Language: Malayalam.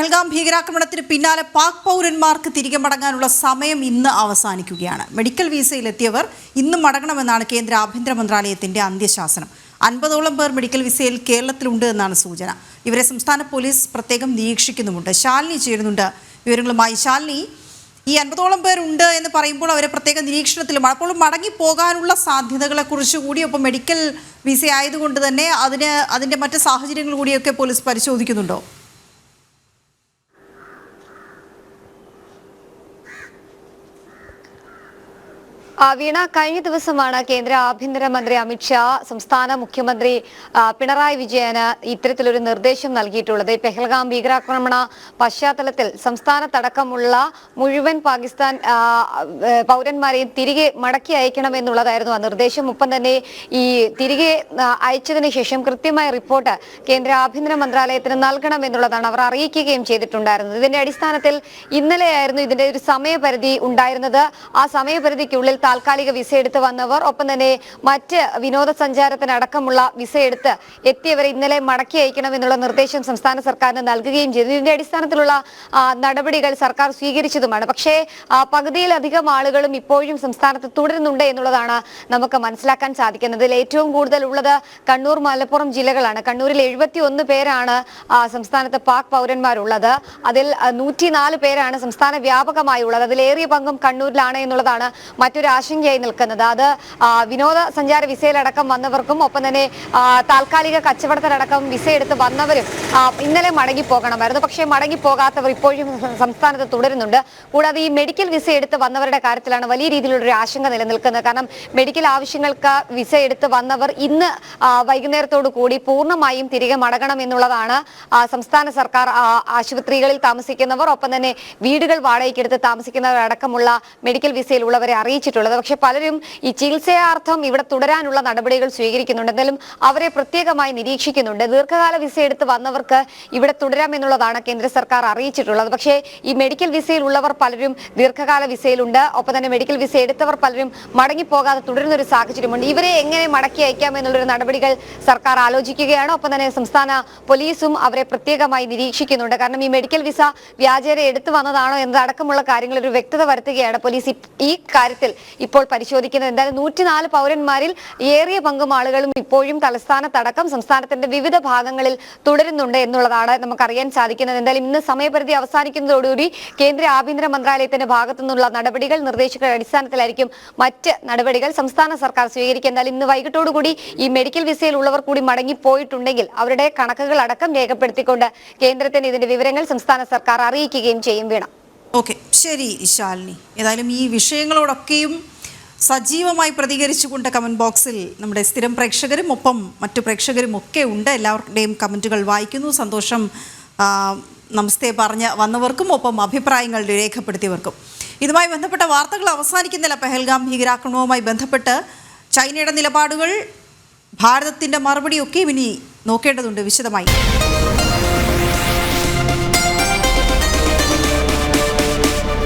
പഹൽഗാം ഭീകരാക്രമണത്തിന് പിന്നാലെ പാക് പൗരന്മാർക്ക് തിരികെ മടങ്ങാനുള്ള സമയം ഇന്ന് അവസാനിക്കുകയാണ്. മെഡിക്കൽ വിസയിലെത്തിയവർ ഇന്ന് മടങ്ങണമെന്നാണ് കേന്ദ്ര ആഭ്യന്തര മന്ത്രാലയത്തിന്റെ അന്ത്യശാസനം. 50ഓളം പേർ മെഡിക്കൽ വിസയിൽ കേരളത്തിലുണ്ട് എന്നാണ് സൂചന. ഇവരെ സംസ്ഥാന പോലീസ് പ്രത്യേകം നിരീക്ഷിക്കുന്നുമുണ്ട്. ശാലിനി ചേരുന്നുണ്ട് വിവരങ്ങളുമായി. ശാലിനി, ഈ 50ഓളം പേരുണ്ട് എന്ന് പറയുമ്പോൾ അവരെ പ്രത്യേക നിരീക്ഷണത്തിലും അപ്പോൾ മടങ്ങി പോകാനുള്ള സാധ്യതകളെ കുറിച്ച് കൂടി, ഒപ്പം മെഡിക്കൽ വിസ ആയതുകൊണ്ട് തന്നെ അതിന്റെ മറ്റ് സാഹചര്യങ്ങൾ കൂടിയൊക്കെ പോലീസ് പരിശോധിക്കുന്നുണ്ടോ? വീണ, കഴിഞ്ഞ ദിവസമാണ് കേന്ദ്ര ആഭ്യന്തരമന്ത്രി അമിത്ഷാ സംസ്ഥാന മുഖ്യമന്ത്രി പിണറായി വിജയന് ഇത്തരത്തിലൊരു നിർദ്ദേശം നൽകിയിട്ടുള്ളത്. പെഹൽഗാം ഭീകരാക്രമണ പശ്ചാത്തലത്തിൽ സംസ്ഥാനത്തടക്കമുള്ള മുഴുവൻ പാകിസ്ഥാൻ പൗരന്മാരെയും തിരികെ മടക്കി അയക്കണമെന്നുള്ളതായിരുന്നു ആ നിർദ്ദേശം. ഒപ്പം തന്നെ ഈ തിരികെ അയച്ചതിന് ശേഷം കൃത്യമായ റിപ്പോർട്ട് കേന്ദ്ര ആഭ്യന്തര മന്ത്രാലയത്തിന് നൽകണമെന്നുള്ളതാണ് അവർ അറിയിക്കുകയും ചെയ്തിട്ടുണ്ടായിരുന്നത്. ഇതിന്റെ അടിസ്ഥാനത്തിൽ ഇന്നലെയായിരുന്നു ഇതിന്റെ ഒരു സമയപരിധി ഉണ്ടായിരുന്നത്. ആ സമയപരിധിക്കുള്ളിൽ താൽക്കാലിക വിസ എടുത്ത് വന്നവർ, ഒപ്പം തന്നെ മറ്റ് വിനോദസഞ്ചാരത്തിനടക്കമുള്ള വിസ എടുത്ത് എത്തിയവരെ ഇന്നലെ മടക്കി അയക്കണമെന്നുള്ള നിർദ്ദേശം സംസ്ഥാന സർക്കാരിന് നൽകുകയും ചെയ്തു. ഇതിന്റെ അടിസ്ഥാനത്തിലുള്ള നടപടികൾ സർക്കാർ സ്വീകരിച്ചതുമാണ്. പക്ഷേ പകുതിയിലധികം ആളുകളും ഇപ്പോഴും സംസ്ഥാനത്ത് തുടരുന്നുണ്ട് എന്നുള്ളതാണ് നമുക്ക് മനസ്സിലാക്കാൻ സാധിക്കുന്നത്. ഇതിൽ ഏറ്റവും കൂടുതൽ ഉള്ളത് കണ്ണൂർ, മലപ്പുറം ജില്ലകളാണ്. കണ്ണൂരിൽ 71 പേരാണ് സംസ്ഥാനത്ത് പാക് പൗരന്മാരുള്ളത്. അതിൽ 104 പേരാണ് സംസ്ഥാന വ്യാപകമായി ഉള്ളത്. അതിലേറിയ പങ്കും കണ്ണൂരിലാണ് എന്നുള്ളതാണ് മറ്റൊരു ആശങ്കയായി നിൽക്കുന്നത്. അത് വിനോദസഞ്ചാര വിസയിലടക്കം വന്നവർക്കും, ഒപ്പം തന്നെ താൽക്കാലിക കച്ചവടത്തിലടക്കം വിസ എടുത്ത് വന്നവരും ഇന്നലെ മടങ്ങി പോകണമായിരുന്നു. പക്ഷേ മടങ്ങി പോകാത്തവർ ഇപ്പോഴും സംസ്ഥാനത്ത് തുടരുന്നുണ്ട്. കൂടാതെ ഈ മെഡിക്കൽ വിസ എടുത്ത് വന്നവരുടെ കാര്യത്തിലാണ് വലിയ രീതിയിലുള്ളൊരു ആശങ്ക നിലനിൽക്കുന്നത്. കാരണം മെഡിക്കൽ ആവശ്യങ്ങൾക്ക് വിസ എടുത്ത് വന്നവർ ഇന്ന് വൈകുന്നേരത്തോടു കൂടി പൂർണ്ണമായും തിരികെ മടങ്ങണം എന്നുള്ളതാണ് സംസ്ഥാന സർക്കാർ ആശുപത്രികളിൽ താമസിക്കുന്നവർ, ഒപ്പം തന്നെ വീടുകൾ വാടകയ്ക്കെടുത്ത് താമസിക്കുന്നവർ അടക്കമുള്ള മെഡിക്കൽ വിസയിലുള്ളവരെ അറിയിച്ചിട്ടുള്ളത്. പക്ഷെ പലരും ഈ ചികിത്സയാർത്ഥം ഇവിടെ തുടരാനുള്ള നടപടികൾ സ്വീകരിക്കുന്നുണ്ട്. എന്തായാലും അവരെ പ്രത്യേകമായി നിരീക്ഷിക്കുന്നുണ്ട്. ദീർഘകാല വിസ എടുത്ത് വന്നവർക്ക് ഇവിടെ തുടരാമെന്നുള്ളതാണ് കേന്ദ്ര സർക്കാർ അറിയിച്ചിട്ടുള്ളത്. പക്ഷേ ഈ മെഡിക്കൽ വിസയിലുള്ളവർ പലരും ദീർഘകാല വിസയിലുണ്ട്. ഒപ്പം തന്നെ മെഡിക്കൽ വിസ എടുത്തവർ പലരും മടങ്ങിപ്പോകാതെ തുടരുന്ന ഒരു സാഹചര്യമുണ്ട്. ഇവരെ എങ്ങനെ മടക്കി അയക്കാമെന്നുള്ളൊരു നടപടികൾ സർക്കാർ ആലോചിക്കുകയാണ്. ഒപ്പം തന്നെ സംസ്ഥാന പോലീസും അവരെ പ്രത്യേകമായി നിരീക്ഷിക്കുന്നുണ്ട്. കാരണം ഈ മെഡിക്കൽ വിസ വ്യാജേന എടുത്തു വന്നതാണോ എന്നതടക്കമുള്ള കാര്യങ്ങൾ ഒരു വ്യക്തത വരുത്തുകയാണ് പോലീസ് ഈ കാര്യത്തിൽ ഇപ്പോൾ പരിശോധിക്കുന്നത്. എന്തായാലും 104 പൗരന്മാരിൽ ഏറിയ പങ്കും ആളുകളും ഇപ്പോഴും തലസ്ഥാനത്തടക്കം സംസ്ഥാനത്തിന്റെ വിവിധ ഭാഗങ്ങളിൽ തുടരുന്നുണ്ട് എന്നുള്ളതാണ് നമുക്കറിയാൻ സാധിക്കുന്നത്. എന്തായാലും ഇന്ന് സമയപരിധി അവസാനിക്കുന്നതോടുകൂടി കേന്ദ്ര ആഭ്യന്തര മന്ത്രാലയത്തിന്റെ ഭാഗത്തു നിന്നുള്ള നടപടികൾ, നിർദ്ദേശങ്ങളുടെ അടിസ്ഥാനത്തിലായിരിക്കും മറ്റ് നടപടികൾ സംസ്ഥാന സർക്കാർ സ്വീകരിക്കുക. എന്തായാലും ഇന്ന് വൈകിട്ടോടുകൂടി ഈ മെഡിക്കൽ വിസയിൽ ഉള്ളവർ കൂടി മടങ്ങിപ്പോയിട്ടുണ്ടെങ്കിൽ അവരുടെ കണക്കുകൾ അടക്കം രേഖപ്പെടുത്തിക്കൊണ്ട് കേന്ദ്രത്തിന് ഇതിന്റെ വിവരങ്ങൾ സംസ്ഥാന സർക്കാർ അറിയിക്കുകയും ചെയ്യും. വീണ, ഓക്കെ, ശരി ശാലിനി. ഏതായാലും ഈ വിഷയങ്ങളോടൊക്കെയും സജീവമായി പ്രതികരിച്ചുകൊണ്ട് കമന്റ് ബോക്സിൽ നമ്മുടെ സ്ഥിരം പ്രേക്ഷകരും ഒപ്പം മറ്റു പ്രേക്ഷകരും ഒക്കെ ഉണ്ട്. എല്ലാവരുടെയും കമന്റുകൾ വായിക്കുന്നു. സന്തോഷം, നമസ്തേ പറഞ്ഞ് വന്നവർക്കും ഒപ്പം അഭിപ്രായങ്ങൾ രേഖപ്പെടുത്തിയവർക്കും. ഇതുമായി ബന്ധപ്പെട്ട വാർത്തകൾ അവസാനിക്കുന്നില്ല. പെഹൽഗാം ഭീകരാക്രമണവുമായി ബന്ധപ്പെട്ട് ചൈനയുടെ നിലപാടുകൾ, ഭാരതത്തിൻ്റെ മറുപടിയൊക്കെയും ഇനി നോക്കേണ്ടതുണ്ട് വിശദമായി.